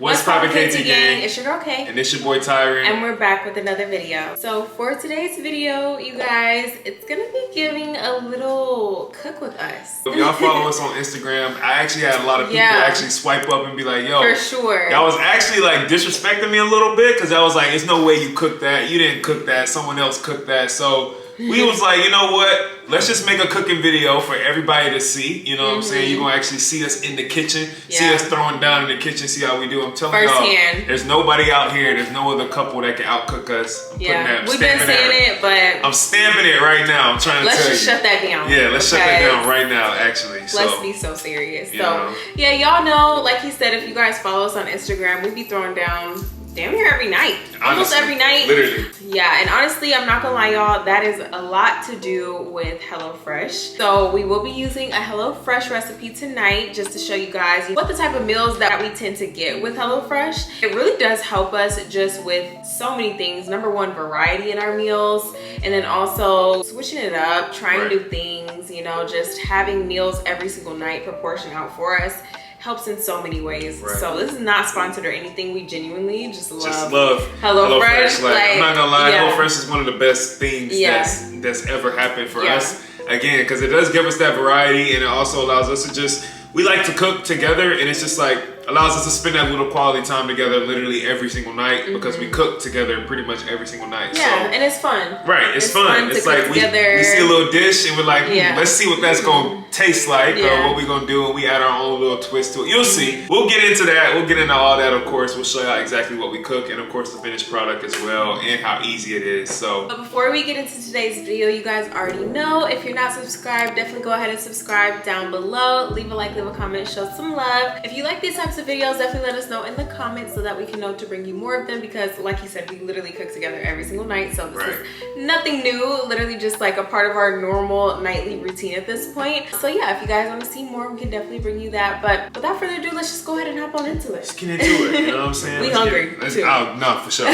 What's poppin' KT gang? It's your girl Kay. And it's your boy Tyron. And we're back with another video. So for today's video, you guys, it's gonna be giving a little cook with us. If y'all follow us on Instagram, I actually had a lot of people actually swipe up and be like, yo. For sure. Y'all was actually like disrespecting me a little bit because I was like, there's no way you cooked that. You didn't cook that. Someone else cooked that. So we was like, you know what? Let's just make a cooking video for everybody to see. You know what I'm saying? You're going to actually see us in the kitchen. See us throwing down in the kitchen. See how we do. I'm telling y'all, there's nobody out here. There's no other couple that can outcook us. Yeah, we've been saying it, but I'm stamping it right now. I'm trying to tell you. Let's just shut that down. Yeah, let's shut that down right now, actually. So, let's be so serious. So, yeah, y'all know, like he said, if you guys follow us on Instagram, we be throwing down damn near every night. Almost every night. Literally. Yeah, and honestly, I'm not gonna lie, y'all, that is a lot to do with HelloFresh. So we will be using a HelloFresh recipe tonight just to show you guys what the type of meals that we tend to get with HelloFresh. It really does help us just with so many things. Number one, variety in our meals, and then also switching it up, trying new things, you know, just having meals every single night proportioned out for us. Helps in so many ways. So this is not sponsored or anything. We genuinely just love HelloFresh. Like, I'm not gonna lie, HelloFresh is one of the best things that's ever happened for us. Again, because it does give us that variety, and it also allows us to just, we like to cook together, and it's just like allows us to spend that little quality time together literally every single night because we cook together pretty much every single night. Yeah, and it's fun. Right, it's fun. It's like we see a little dish and we're like, let's see what that's gonna taste like or what we're gonna do, and we add our own little twist to it. You'll see. We'll get into that. We'll get into all that, of course. We'll show you exactly what we cook and of course the finished product as well and how easy it is. So, but before we get into today's video, you guys already know, if you're not subscribed, definitely go ahead and subscribe down below. Leave a like, leave a comment, show some love. If you like these types of videos, definitely let us know in the comments so that we can know to bring you more of them, because like he said, we literally cook together every single night. So this is nothing new, literally just like a part of our normal nightly routine at this point. So yeah, if you guys want to see more, we can definitely bring you that. But without further ado, let's just go ahead and hop on into it. Let's get into it, you know what I'm saying? We hungry too. Oh, no, for sure.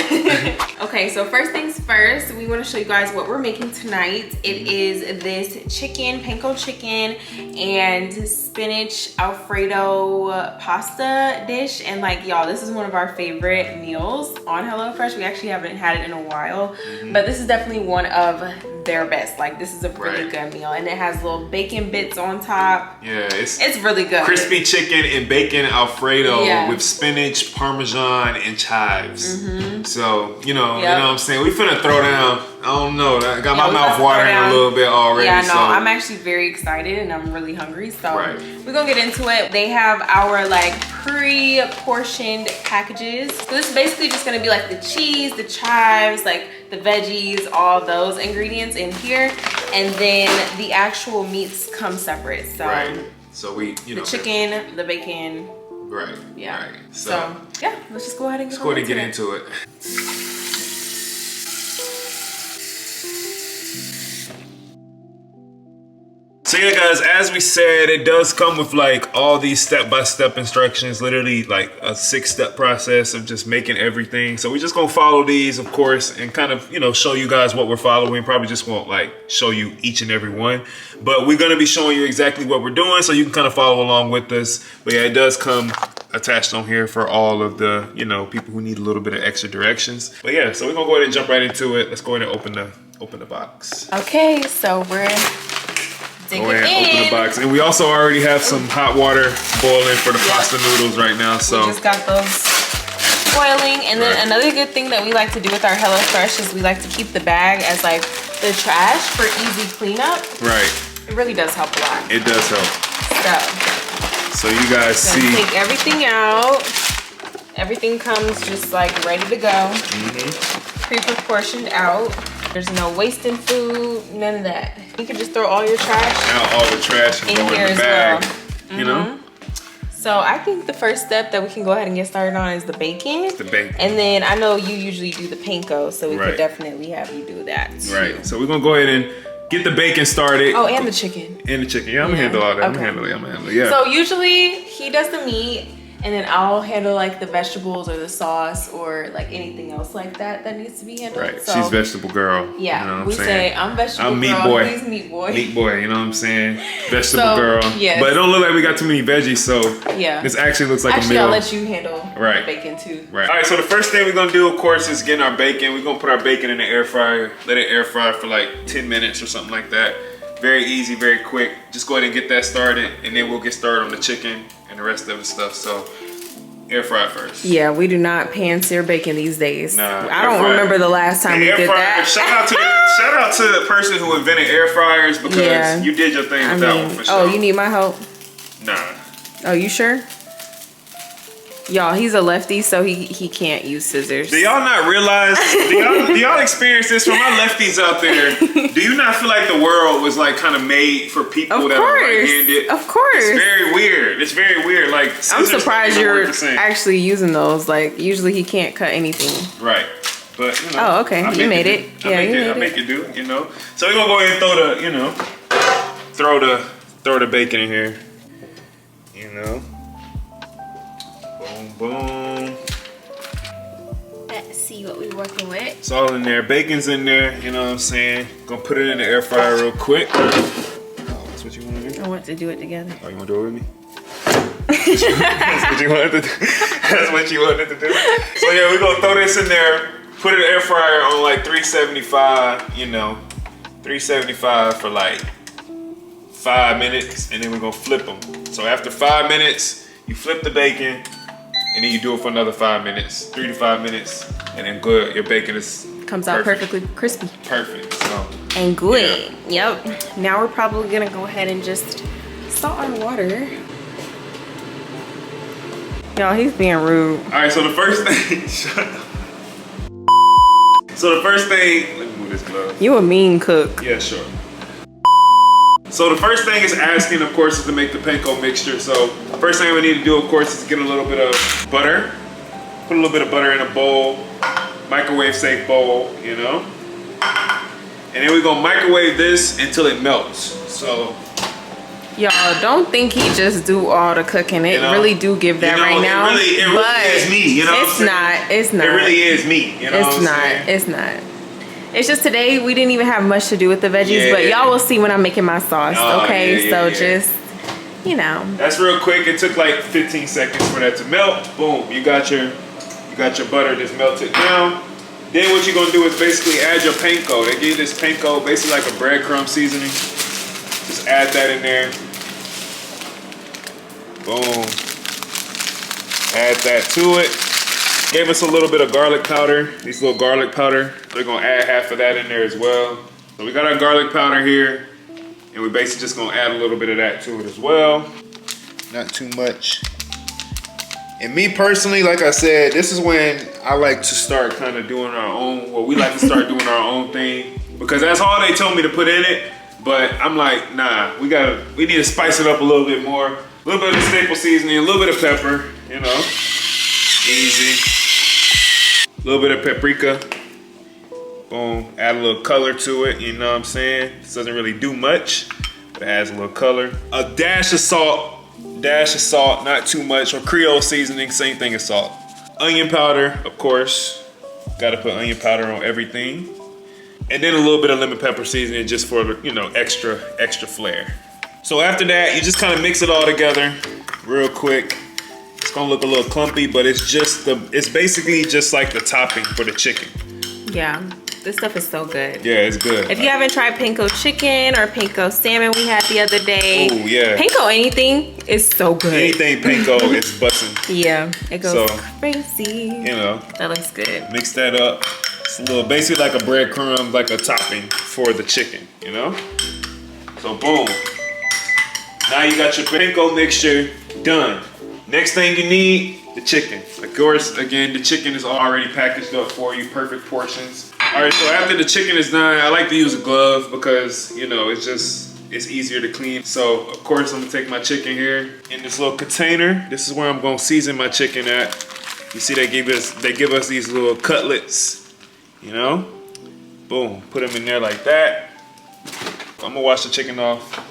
Okay, so first things first, we want to show you guys what we're making tonight. It is this chicken, panko chicken, and spinach Alfredo pasta dish. And like, y'all, this is one of our favorite meals on HelloFresh. We actually haven't had it in a while, but this is definitely one of their best. Like, this is a really good meal, and it has little bacon bits on top. Yeah, it's really good. Crispy chicken and bacon Alfredo with spinach, Parmesan, and chives. So, you know what I'm saying? We finna throw down. I don't know. I got my mouth watering a little bit already. Yeah, no, I'm actually very excited and I'm really hungry. So we're gonna get into it. They have our like pre-portioned packages. So this is basically just gonna be like the cheese, the chives, like the veggies, all those ingredients in here. And then the actual meats come separate. So, so we, you know, the chicken, the bacon. So yeah, let's just go ahead and get into it. So yeah, guys, as we said, it does come with like all these step-by-step instructions, literally like a 6-step process of just making everything. So we're just gonna follow these, of course, and kind of, you know, show you guys what we're following. Probably just won't like show you each and every one, but we're gonna be showing you exactly what we're doing so you can kind of follow along with us. But yeah, it does come attached on here for all of the, you know, people who need a little bit of extra directions. But yeah, so we're gonna go ahead and jump right into it. Let's go ahead and open the box. Okay, so we're go ahead and open the box. And we also already have some hot water boiling for the pasta noodles right now. So we just got those boiling. And then another good thing that we like to do with our HelloFresh is we like to keep the bag as like the trash for easy cleanup. It really does help a lot. It does help. So you guys see. Take everything out. Everything comes just like ready to go. Pre-proportioned out. There's no wasting food, none of that. You can just throw all your trash out, all the trash in here in the bag, you know? So I think the first step that we can go ahead and get started on is the bacon. And then I know you usually do the panko, so we could definitely have you do that too. So we're gonna go ahead and get the bacon started. Oh, and the chicken. And the chicken, yeah, I'm gonna handle all that. I'm gonna handle it, So usually he does the meat, And then I'll handle like the vegetables or the sauce or like anything else like that needs to be handled. Right. So, she's vegetable girl. Yeah. You know what we I'm saying? say I'm vegetable I'm meat girl. boy. He's meat boy. Meat boy, you know what I'm saying? Vegetable So, girl. yes. But it don't look like we got too many veggies, so Yeah. this actually looks like Actually, a meal. I'll let you handle Right. bacon too. Right. All right, so the first thing we're gonna do, of course, is getting our bacon. We're gonna put our bacon in the air fryer, let it air fry for like 10 minutes or something like that. Very easy, very quick. Just go ahead and get that started, and then we'll get started on the chicken and the rest of the stuff. So, air fry first. Yeah, we do not pan sear bacon these days. Nah, I don't remember the last time we air did fryer, that. Shout out to the person who invented air fryers because Yeah. you did your thing with that one for sure. Oh, you need my help? Nah. Oh, you sure? Y'all, he's a lefty, so he can't use scissors. Do y'all not realize, do y'all experience this from my lefties out there? Do you not feel like the world was like kind of made for people Of that are course. right-handed? Of course. It's very weird. It's very weird. Like, I'm scissors surprised don't even you're work the same. actually using those. Like, usually he can't cut anything. Right. But, you know. Oh, okay. I You make made it. Yeah, you made I it. make it do, you know. So we're gonna go ahead and throw the bacon in here. You know. Boom, boom. Let's see what we're working with. It's all in there. Bacon's in there, you know what I'm saying? Gonna put it in the air fryer real quick. Oh, that's what you wanna do? I want to do it together. Oh, you wanna do it with me? That's what you wanted to do. That's what you wanted to do. So yeah, we're gonna throw this in there, put it in the air fryer on like 375, you know, 375 for like 5 minutes, and then we're gonna flip them. So after 5 minutes, you flip the bacon, and then you do it for another 5 minutes, 3 to 5 minutes, and then good. Your bacon is Comes out perfect. perfectly crispy. Perfect. So And good. Yep. Now we're probably gonna go ahead and just salt our water. Y'all, he's being rude. all right. So the first thing. Shut up. So the first thing. Let me move this glove. You a mean cook. Yeah, sure. So the first thing is asking, of course, is to make the panko mixture. So first thing we need to do, of course, is get a little bit of butter. Put a little bit of butter in a bowl, microwave safe bowl, you know. And then we're gonna microwave this until it melts. So, Y'all, don't think he just do all the cooking. It You know, really do give that you know, right now. it really is me, you know what I'm It's saying? not. It's not. it really is me, you know what It's I'm not. saying? It's not. It's just today we didn't even have much to do with the veggies, Yeah. but y'all will see when I'm making my sauce. Oh, Okay, yeah, so yeah. just, you know. That's real quick. It took like 15 seconds for that to melt. Boom, you got your butter just melted down. Then what you're gonna do is basically add your panko. They give you this panko, basically like a breadcrumb seasoning. Just add that in there. Boom. Add that to it. Gave us a little bit of garlic powder. These little garlic powder. We're gonna add half of that in there as well. So we got our garlic powder here, and we're basically just gonna add a little bit of that to it as well. Not too much. And me personally, like I said, this is when I like to start kind of doing our own, well, we like to start doing our own thing, because that's all they told me to put in it. But I'm like, nah, we need to spice it up a little bit more. A little bit of staple seasoning, a little bit of pepper, you know, easy. A little bit of paprika. Boom, add a little color to it, you know what I'm saying? This doesn't really do much, but it adds a little color. A dash of salt, not too much, or Creole seasoning, same thing as salt. Onion powder, of course. Gotta put onion powder on everything. And then a little bit of lemon pepper seasoning just for, you know, extra flair. So after that, you just kind of mix it all together real quick. It's gonna look a little clumpy, but it's basically just like the topping for the chicken. Yeah, this stuff is so good. Yeah, it's good. If you haven't tried panko chicken or panko salmon we had the other day, Oh, yeah. panko anything is so good. Anything panko, it's bussin'. Yeah, it goes So, crazy. You know, That looks good. mix that up. It's a little, basically like a breadcrumb, like a topping for the chicken, you know? So boom. Now you got your panko mixture done. Next thing you need, the chicken. Of course, again, the chicken is already packaged up for you, perfect portions. All right, so after the chicken is done, I like to use a glove because, you know, it's easier to clean. So, of course, I'm gonna take my chicken here in this little container. This is where I'm gonna season my chicken at. You see, they give us these little cutlets, you know? Boom, put them in there like that. I'm gonna wash the chicken off.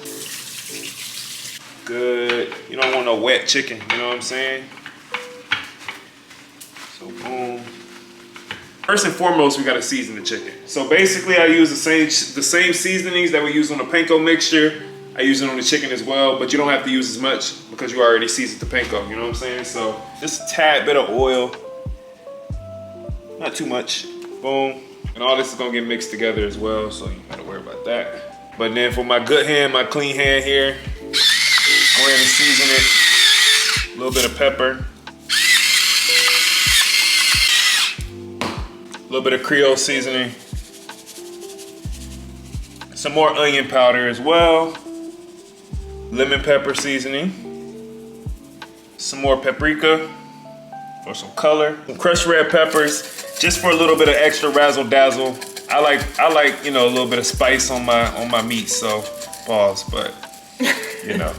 Good. You don't want no wet chicken, you know what I'm saying? So boom. First and foremost, we gotta season the chicken. So basically I use the same seasonings that we use on the panko mixture. I use it on the chicken as well, but you don't have to use as much because you already seasoned the panko, you know what I'm saying? So just a tad bit of oil, not too much, boom. And all this is gonna get mixed together as well, so you gotta worry about that. But then for my good hand, my clean hand here, go ahead and season it. A little bit of pepper. A little bit of Creole seasoning. Some more onion powder as well. Lemon pepper seasoning. Some more paprika for some color. Some crushed red peppers, just for a little bit of extra razzle dazzle. I like, you know, a little bit of spice on my meat, so pause, but you know.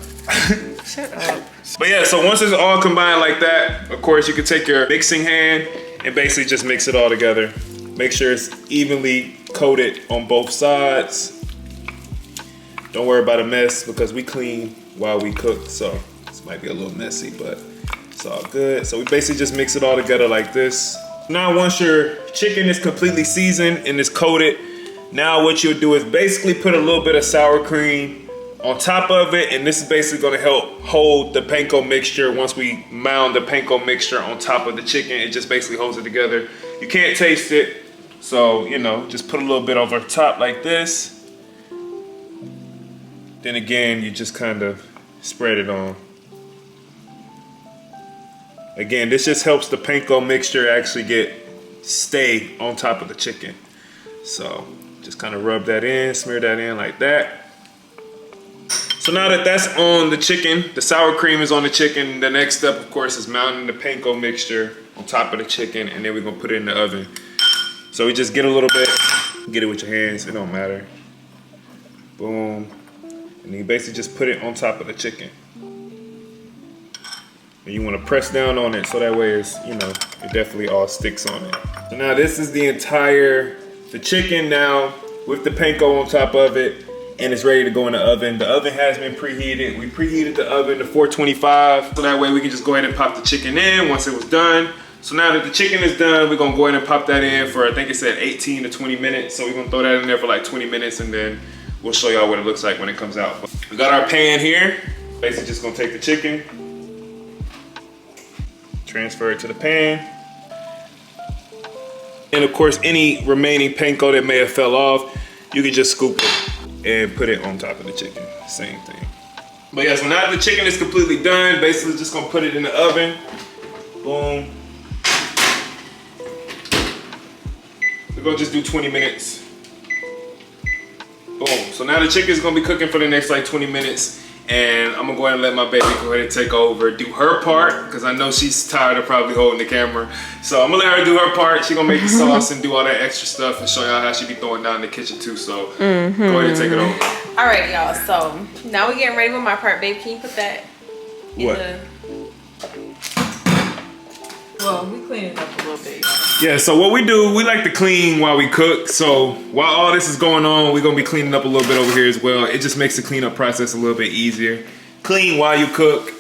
Shut up. But yeah, so once it's all combined like that, of course you can take your mixing hand and basically just mix it all together. Make sure it's evenly coated on both sides. Don't worry about a mess because we clean while we cook, so this might be a little messy, but it's all good. So we basically just mix it all together like this. Now once your chicken is completely seasoned and is coated, now what you'll do is basically put a little bit of sour cream on top of it, and this is basically gonna help hold the panko mixture. Once we mound the panko mixture on top of the chicken, it just basically holds it together. You can't taste it, so you know, just put a little bit over top like this. Then again, you just kind of spread it on. Again, this just helps the panko mixture actually stay on top of the chicken. So just kind of rub that in, smear that in like that. So now that that's on the chicken, the sour cream is on the chicken, the next step, of course, is mounting the panko mixture on top of the chicken, and then we're gonna put it in the oven. So we just get a little bit, get it with your hands, it don't matter. Boom. And you basically just put it on top of the chicken. And you wanna press down on it so that way it's, you know, it definitely all sticks on it. So now this is the chicken now with the panko on top of it, and it's ready to go in the oven. The oven has been preheated. We preheated the oven to 425, so that way we can just go ahead and pop the chicken in once it was done. So now that the chicken is done, we're gonna go ahead and pop that in for, I think it said 18 to 20 minutes. So we're gonna throw that in there for like 20 minutes, and then we'll show y'all what it looks like when it comes out. We got our pan here. Basically just gonna take the chicken, transfer it to the pan. And of course, any remaining panko that may have fell off, you can just scoop it and put it on top of the chicken, same thing. But yeah, so now that the chicken is completely done, basically just gonna put it in the oven. Boom. We're gonna just do 20 minutes. Boom. So now the chicken is gonna be cooking for the next like 20 minutes, and I'm gonna go ahead and let my baby go ahead and take over, do her part, because I know she's tired of probably holding the camera. So I'm gonna let her do her part. She's gonna make the sauce and do all that extra stuff and show y'all how she be throwing down in the kitchen too. So go ahead and take it over. All right, y'all. So now we're getting ready with my part. Babe, can you put that in What? Well, we clean it up a little bit, y'all. Yeah, so what we do, we like to clean while we cook. So while all this is going on, we're gonna be cleaning up a little bit over here as well. It just makes the cleanup process a little bit easier. Clean while you cook.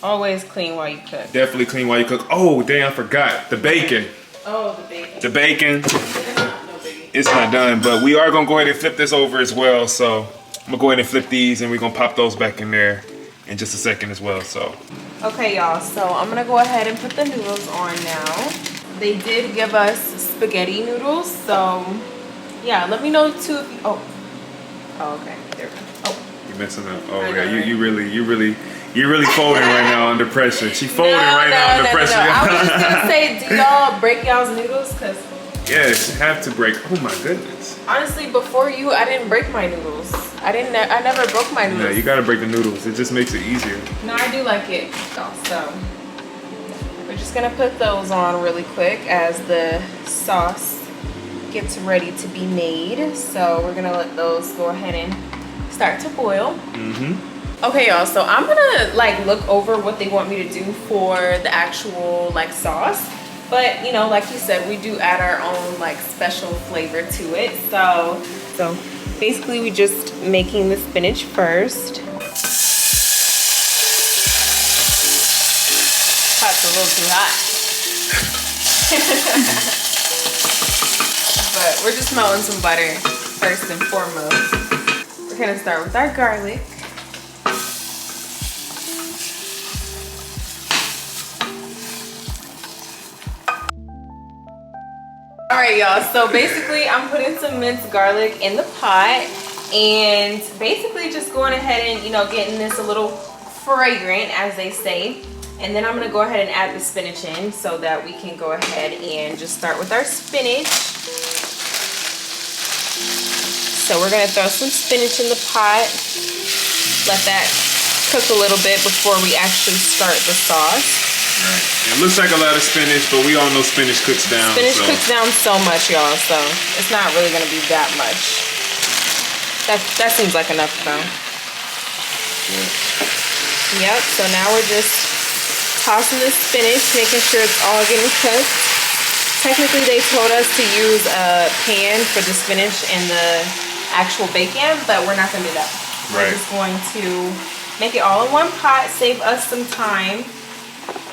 Always clean while you cook. Definitely clean while you cook. Oh, dang, I forgot. The bacon. Oh, the bacon. The bacon, No biggie. it's not done, but we are gonna go ahead and flip this over as well. So I'm gonna go ahead and flip these, and we're gonna pop those back in there in just a second as well, so. Okay, y'all, so I'm gonna go ahead and put the noodles on now. They did give us spaghetti noodles, so yeah, let me know too if you, oh, okay, there we go. Oh. You messing up. Oh I yeah, know, you really folding right now under pressure. She folding now under pressure. I was just gonna say, do y'all break y'all's noodles? Cause Yes, you have to break. Oh my goodness. honestly, before you, I didn't break my noodles. I never broke my noodles. Yeah, you gotta break the noodles. It just makes it easier. No, I do like it. So we're just gonna put those on really quick as the sauce gets ready to be made. So we're gonna let those go ahead and start to boil. Okay, y'all, so I'm gonna like look over what they want me to do for the actual like sauce. But you know, like you said, we do add our own like special flavor to it. So basically we just making the spinach first. That's a little too hot. But we're just melting some butter first and foremost. We're gonna start with our garlic. All right, y'all, so basically I'm putting some minced garlic in the pot and basically just going ahead and, you know, getting this a little fragrant, as they say. And then I'm gonna go ahead and add the spinach in so that we can go ahead and just start with our spinach. So we're gonna throw some spinach in the pot, let that cook a little bit before we actually start the sauce. Right. It looks like a lot of spinach, but we all know spinach cooks down. Spinach cooks down so much, y'all, so it's not really gonna be that much. That seems like enough though. Yeah. Yep, so now we're just tossing the spinach, making sure it's all getting cooked. Technically, they told us to use a pan for the spinach and the actual bacon, but we're not gonna do that. Right. We're just going to make it all in one pot, save us some time.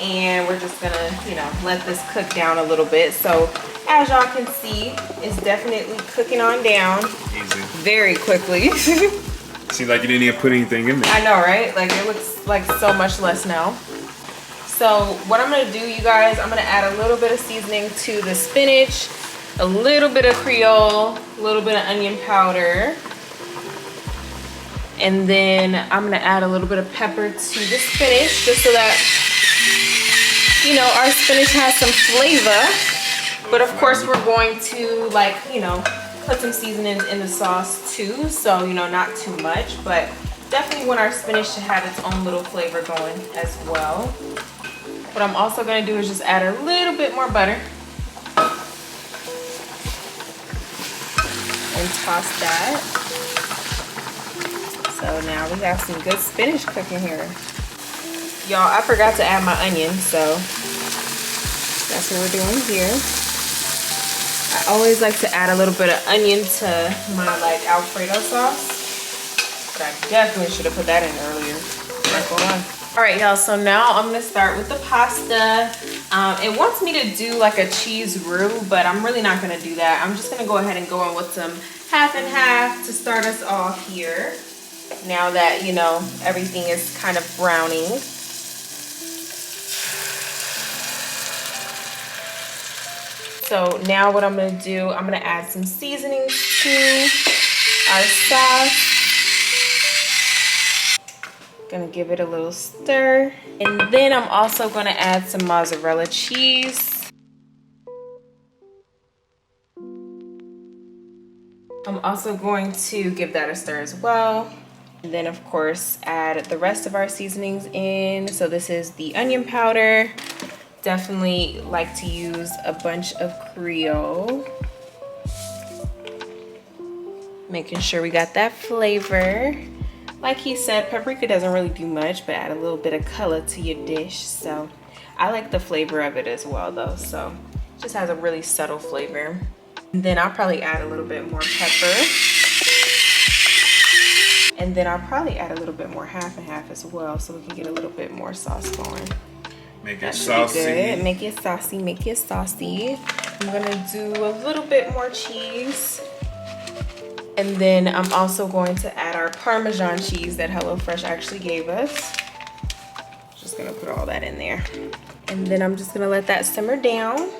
And we're just gonna, you know, let this cook down a little bit. So as y'all can see, it's definitely cooking on down. Easy. Very quickly. Seems like you didn't even put anything in there. I know, right? Like it looks like so much less now. So what I'm gonna do, you guys, I'm gonna add a little bit of seasoning to the spinach, a little bit of Creole, a little bit of onion powder. And then I'm gonna add a little bit of pepper to the spinach just so that, you know, our spinach has some flavor. But of course we're going to, like, you know, put some seasonings in the sauce too. So, you know, not too much, but definitely want our spinach to have its own little flavor going as well. What I'm also gonna do is just add a little bit more butter. And toss that. So now we have some good spinach cooking here. Y'all, I forgot to add my onion, so that's what we're doing here. I always like to add a little bit of onion to my, like, Alfredo sauce. But I definitely should have put that in earlier. Not gonna lie. All right, y'all, so now I'm gonna start with the pasta. It wants me to do like a cheese roux, but I'm really not gonna do that. I'm just gonna go ahead and go in with some half and half to start us off here. Now that, you know, everything is kind of browning. So now what I'm gonna do, I'm gonna add some seasonings to our sauce. Gonna give it a little stir. And then I'm also gonna add some mozzarella cheese. I'm also going to give that a stir as well. And then of course add the rest of our seasonings in. So this is the onion powder. Definitely like to use a bunch of Creole. Making sure we got that flavor. Like he said, paprika doesn't really do much, but add a little bit of color to your dish. So I like the flavor of it as well though. So it just has a really subtle flavor. And then I'll probably add a little bit more pepper. And then I'll probably add a little bit more half and half as well, so we can get a little bit more sauce going. Make it saucy. Good. Make it saucy, make it saucy. I'm gonna do a little bit more cheese. And then I'm also going to add our Parmesan cheese that HelloFresh actually gave us. Just gonna put all that in there. And then I'm just gonna let that simmer down.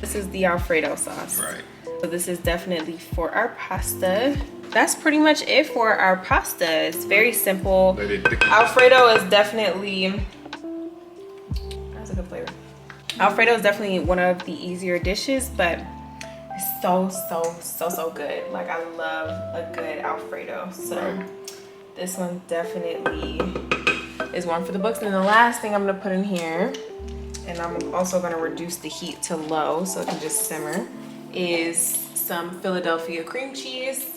This is the Alfredo sauce. Right. So this is definitely for our pasta. That's pretty much it for our pasta. It's very simple. Alfredo is definitely, that's a good flavor. Alfredo is definitely one of the easier dishes, but it's so good. Like, I love a good Alfredo. So this one definitely is one for the books. And the last thing I'm gonna put in here, and I'm also gonna reduce the heat to low so it can just simmer, is some Philadelphia cream cheese.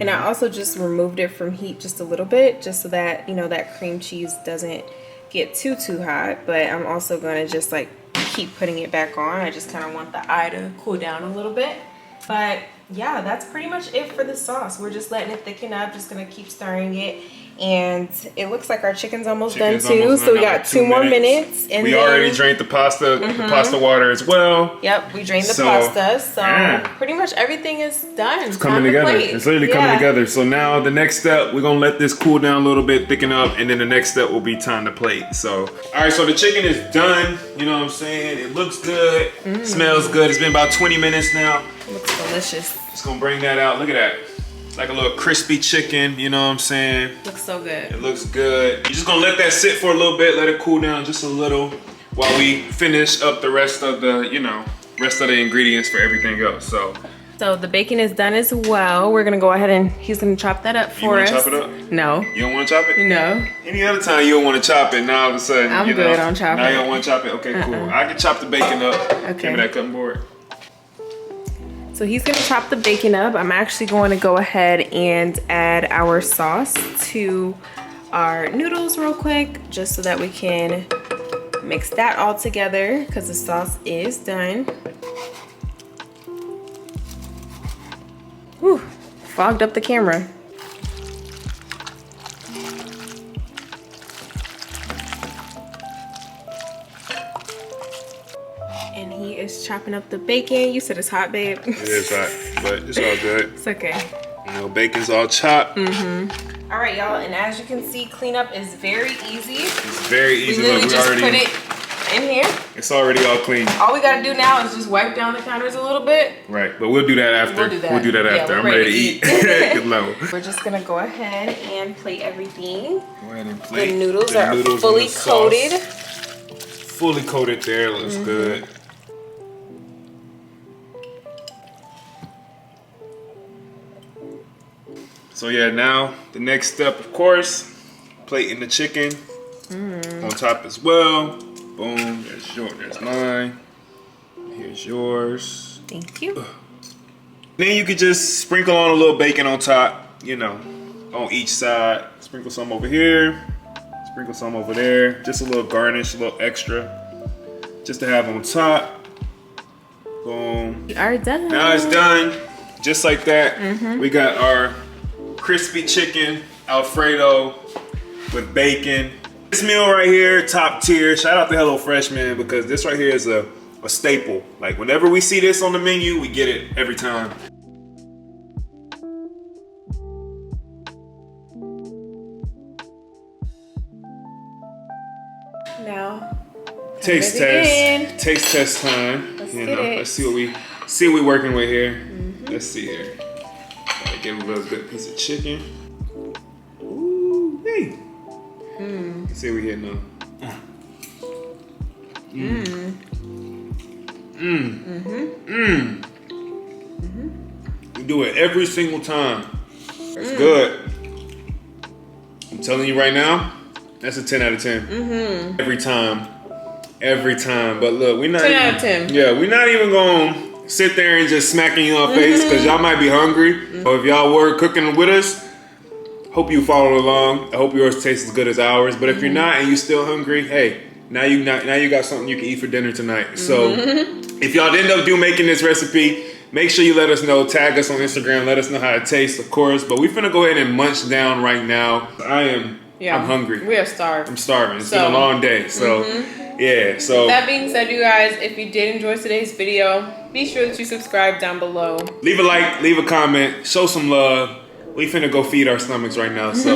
And I also just removed it from heat just a little bit, just so that, you know, that cream cheese doesn't get too hot. But I'm also gonna just like keep putting it back on. I just kind of want the eye to cool down a little bit. But yeah, that's pretty much it for the sauce. We're just letting it thicken up, just gonna keep stirring it. And it looks like our chicken's almost done too. So we got 2 more minutes. And we already drained the pasta, the pasta water as well. Yep, we drained the pasta. So pretty much everything is done. It's coming together. It's literally coming together. So now the next step, we're gonna let this cool down a little bit, thicken up, and then the next step will be time to plate. So, all right, so the chicken is done. You know what I'm saying? It looks good, smells good. It's been about 20 minutes now. It looks delicious. Just gonna bring that out. Look at that. Like a little crispy chicken, you know what I'm saying? Looks so good. It looks good. You're just gonna let that sit for a little bit, let it cool down just a little while we finish up the rest of the, you know, rest of the ingredients for everything else. So the bacon is done as well. We're gonna go ahead and he's gonna chop that up for us. You wanna chop it up? No. You don't wanna chop it? No. Any other time you don't wanna chop it, now all of a sudden, I'm good on chopping. Now you don't wanna chop it? Okay, cool. I can chop the bacon up. Okay. Give me that cutting board. So he's gonna chop the bacon up. I'm actually going to go ahead and add our sauce to our noodles real quick, just so that we can mix that all together because the sauce is done. Whew, fogged up the camera. And he is chopping up the bacon. You said it's hot, babe. It is hot, but it's all good. It's okay. You know, bacon's all chopped. All right, y'all, and as you can see, cleanup is very easy. It's very easy. We literally just put it in here. It's already all clean. All we gotta do now is just wipe down the counters a little bit. Right, but we'll do that after. We'll do that after. I'm ready to eat. Good level. We're just gonna go ahead and plate everything. Go ahead and plate. The noodles are fully coated. Fully coated there, looks good. So yeah, now the next step, of course, plating the chicken on top as well. Boom, there's mine. Here's yours. Thank you. Then you could just sprinkle on a little bacon on top, you know, on each side. Sprinkle some over here, sprinkle some over there. Just a little garnish, a little extra, just to have on top. Boom. We are done. Now it's done, just like that. We got our crispy chicken Alfredo with bacon. This meal right here, top tier. Shout out to HelloFresh, man, because this right here is a staple. Like whenever we see this on the menu, we get it every time. Now, taste test. Taste test time. Let's you get know, it. let's see what we're working with here. Let's see here. Gotta give it a real good piece of chicken. Ooh, hey. Let's see what we hitting on. We do it every single time. That's good. I'm telling you right now, that's a 10 out of 10. Every time. Every time. But look, we're not 10 even, out of 10. Yeah, we're not even gonna sit there and just smacking you on face because y'all might be hungry. Or if y'all were cooking with us, hope you follow along. I hope yours tastes as good as ours. But if you're not and you still hungry, hey, now you got something you can eat for dinner tonight. So if y'all end up making this recipe, make sure you let us know. Tag us on Instagram. Let us know how it tastes, of course. But we're finna go ahead and munch down right now. I'm hungry. We are starved. I'm starving. It's been a long day. So yeah. So that being said, you guys, if you did enjoy today's video, be sure that you subscribe down below. Leave a like, leave a comment, show some love. We finna go feed our stomachs right now. So